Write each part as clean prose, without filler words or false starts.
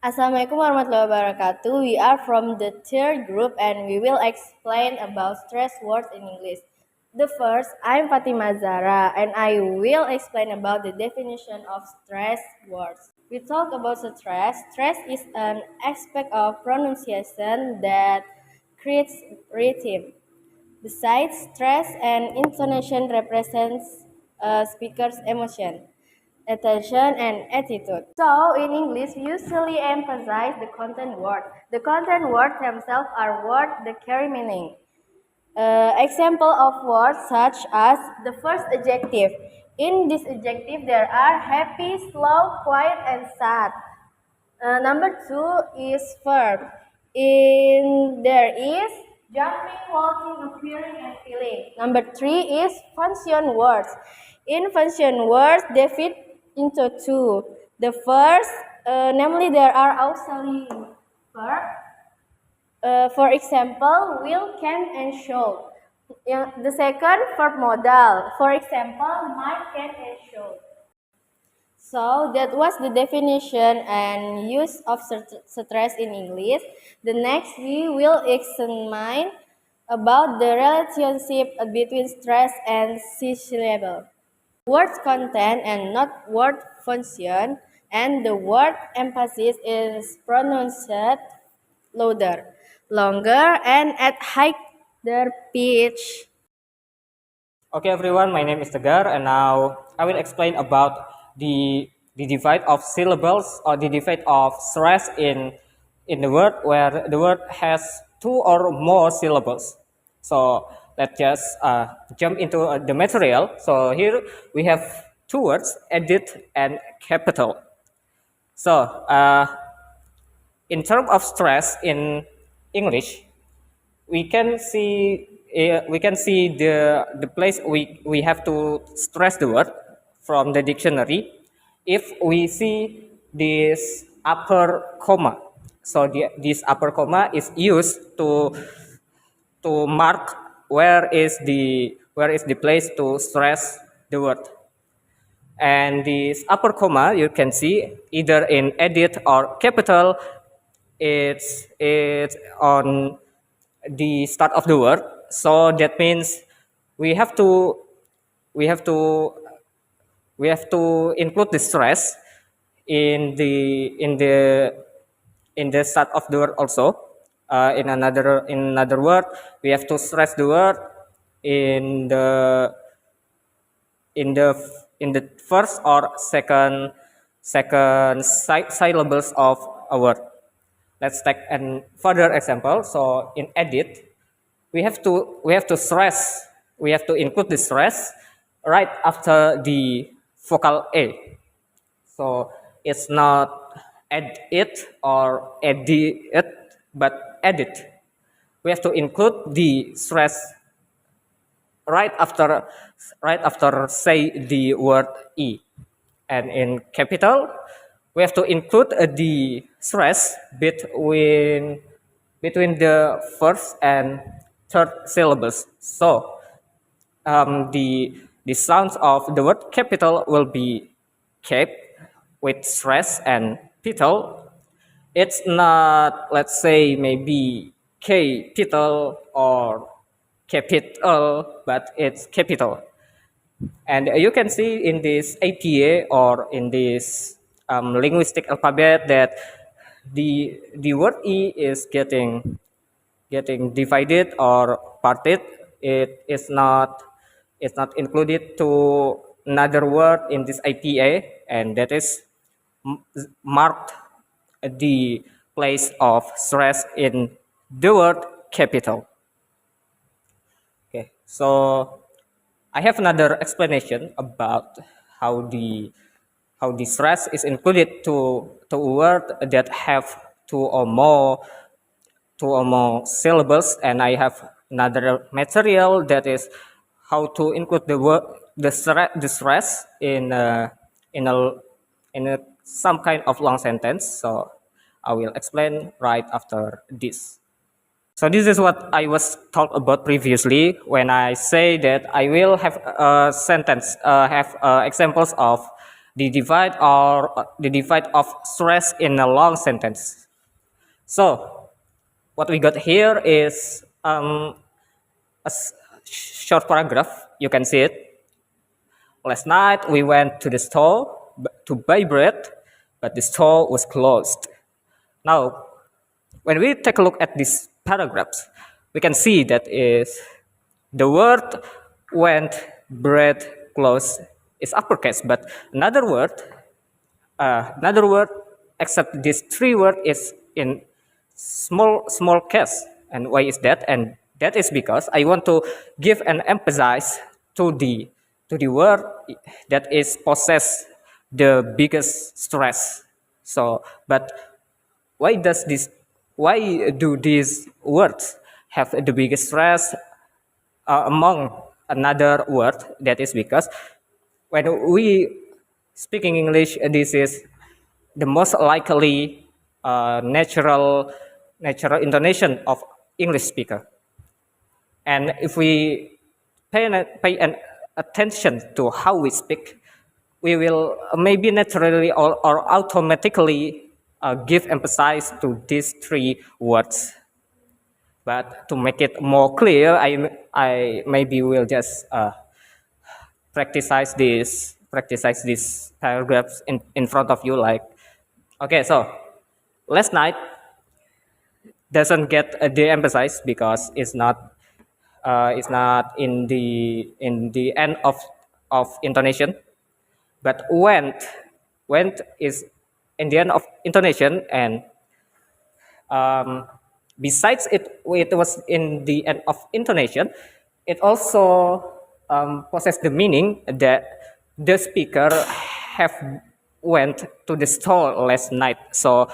Assalamualaikum warahmatullahi wabarakatuh. We are from the third group and we will explain about stress words in English. The first, I'm Fatima Zara and I will explain about the definition of stress words. We talk about stress. Stress is an aspect of pronunciation that creates rhythm. Besides, stress and intonation represents a speaker's emotion, attention, and attitude. So, in English, we usually emphasize the content word. The content words themselves are words that carry meaning. Example of words such as the first adjective. In this adjective, there are happy, slow, quiet, and sad. Number two is verb. In there is jumping, walking, appearing, and feeling. Number three is function words. In function words, they fit into two. The first, namely, there are auxiliary verb. For example, will, can, and should. The second, verb modal. For example, might, can, and should. So that was the definition and use of stress in English. The next we will examine about the relationship between stress and syllable. Word content and not word function, and the word emphasis is pronounced louder, longer, and at higher pitch. Okay everyone, my name is Tegar and now I will explain about the divide of syllables or the divide of stress in the word where the word has two or more syllables. So let's just jump into the material. So here we have two words, edit and capital. So in terms of stress in English, we can see the place we have to stress the word from the dictionary. If we see this upper comma, so this upper comma is used to mark where is the place to stress the word. And this upper comma you can see either in edit or capital. It's on the start of the word, so that means we have to include the stress in the start of the word also. In another word, we have to stress the word in the first or second syllables of a word. Let's take a further example. So in edit, we have to stress, we have to include the stress right after the vocal A. So it's not edit or edit, but edit. We have to include the stress right after say the word E. And in capital, we have to include the stress between the first and third syllables. So the sounds of the word capital will be cap with stress, and pital. It's not, let's say, maybe capital or capital, but it's capital. And you can see in this APA or in this linguistic alphabet that the word E is getting divided or parted. It's not included to another word in this IPA, and that is marked the place of stress in the word capital. Okay, so I have another explanation about how the stress is included to a word that have two or more syllables, and I have another material that is how to include the stress in some kind of long sentence. So I will explain right after this. So this is what I was talked about previously when I say that I will have a sentence, have examples of the divide of stress in a long sentence. So what we got here is short paragraph. You can see it. Last night we went to the store to buy bread, but the store was closed. Now, when we take a look at these paragraphs, we can see that is the word went, bread, closed is uppercase, but another word except these three words is in small case. And why is that? And that is because I want to give an emphasis to the word that is possess the biggest stress. So, but why do these words have the biggest stress among another word? That is because when we speaking English, this is the most likely natural intonation of English speaker. And if we pay an attention to how we speak, we will maybe naturally or automatically give emphasis to these three words. But to make it more clear, I maybe will just practice these paragraphs in front of you. Like, okay, so last night doesn't get de-emphasized because it's not in the end of intonation, but went is in the end of intonation, and besides it was in the end of intonation, it also possesses the meaning that the speaker have went to the store last night. So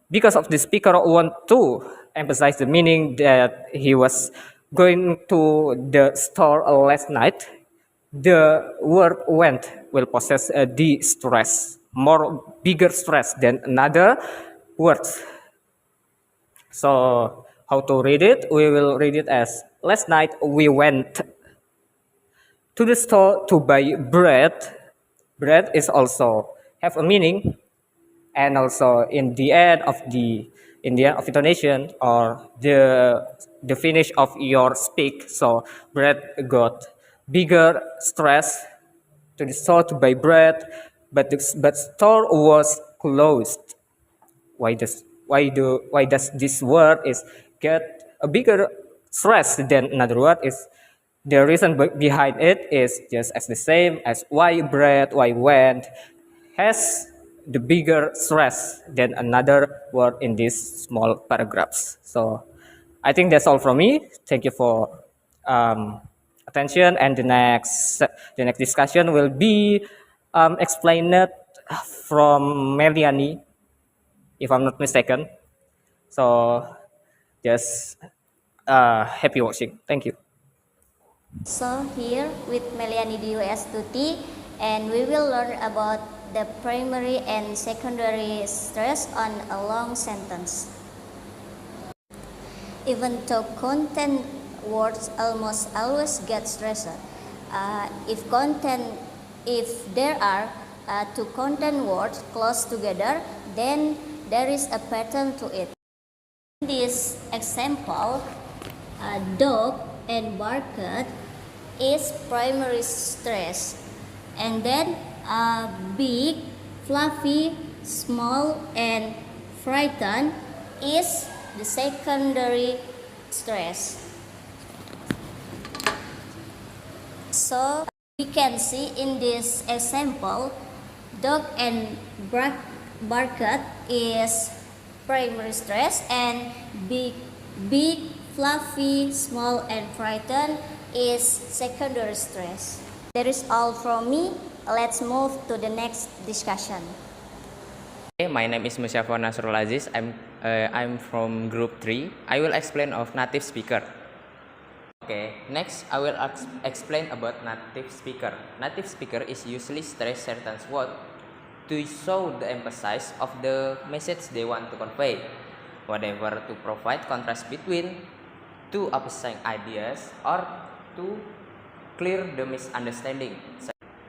because of the speaker want to emphasize the meaning that he was going to the store last night, the word went will possess the stress, more bigger stress than another words. So how to read it? We will read it as last night we went to the store to buy bread. Bread is also have a meaning, and also in the end of intonation or the finish of your speak. So bread got bigger stress to the store to buy bread, but store was closed. Why does this word is get a bigger stress than another word? Is the reason behind it is just as the same as why bread, why went has the bigger stress than another word in these small paragraphs. So I think that's all from me. Thank you for attention, and the next discussion will be explained from Meliani, if I'm not mistaken. So just happy watching. Thank you. So here with Meliani DUS Tuti, and we will learn about the primary and secondary stress on a long sentence. Even though content words almost always get stressed, if there are two content words close together, then there is a pattern to it. In this example, dog and barked is primary stress, and then big, fluffy, small, and frightened is the secondary stress. So we can see in this example, dog and barked is primary stress, and big, fluffy, small, and frightened is secondary stress. That is all from me. Let's move to the next discussion. Okay, my name is Musyafar Nasrul Aziz. I'm from group 3. I will explain of native speaker. Okay, next I will explain about native speaker. Native speaker is usually stress certain words to show the emphasis of the message they want to convey, whatever to provide contrast between two opposing ideas or to clear the misunderstanding.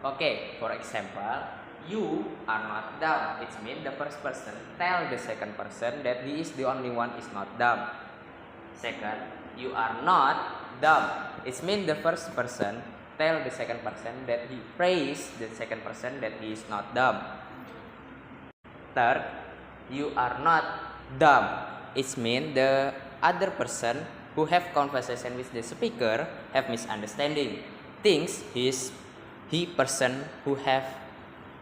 Okay, for example, You are not dumb. It means the first person tell the second person that he is the only one is not dumb. Second, you are not dumb. It means the first person tell the second person that he praise the second person that he is not dumb. Third, you are not dumb. It means the other person who have conversation with the speaker have misunderstanding. Thinks he person who have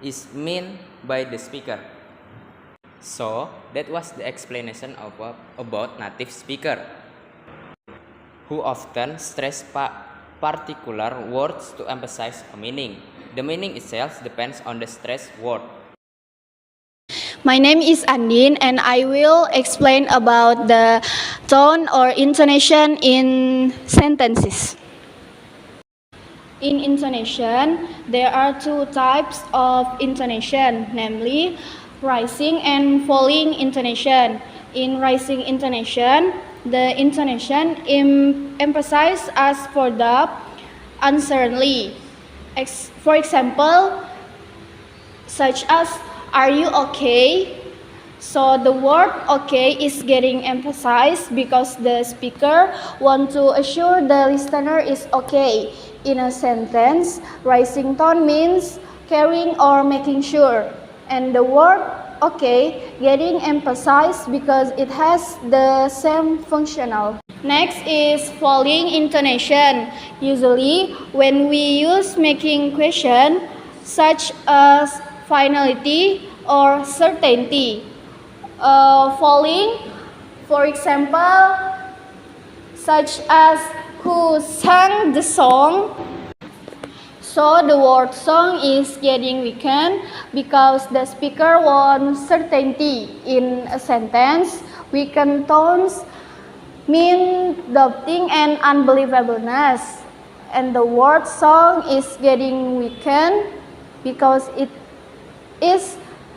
is mean by the speaker. So that was the explanation about native speaker, who often stress particular words to emphasize a meaning. The meaning itself depends on the stressed word. My name is Andin and I will explain about the tone or intonation in sentences. In intonation, there are two types of intonation, namely rising and falling intonation. In rising intonation, the intonation emphasizes as for the uncertainly. For example, such as, "Are you okay?" So the word "okay" is getting emphasized because the speaker wants to assure the listener is okay. In a sentence, rising tone means caring or making sure, and the word "okay" getting emphasized because it has the same functional. Next is falling intonation. Usually, when we use making question such as finality or certainty, falling, for example, such as "Who sang the song?" So the word "song" is getting weakened because the speaker wants certainty in a sentence. Weakened tones mean doubting and unbelievableness, and the word "song" is getting weakened because it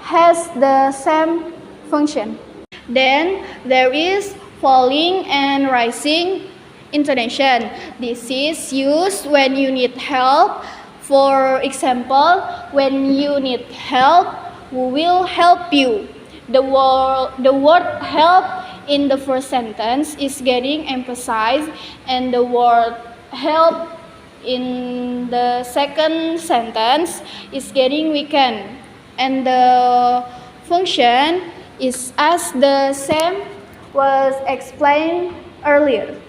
has the same function. Then there is falling and rising intonation. This is used when you need help. For example, when you need help, we will help you. The word "help" in the first sentence is getting emphasized, and the word "help" in the second sentence is getting weakened, and the function is as the same was explained earlier.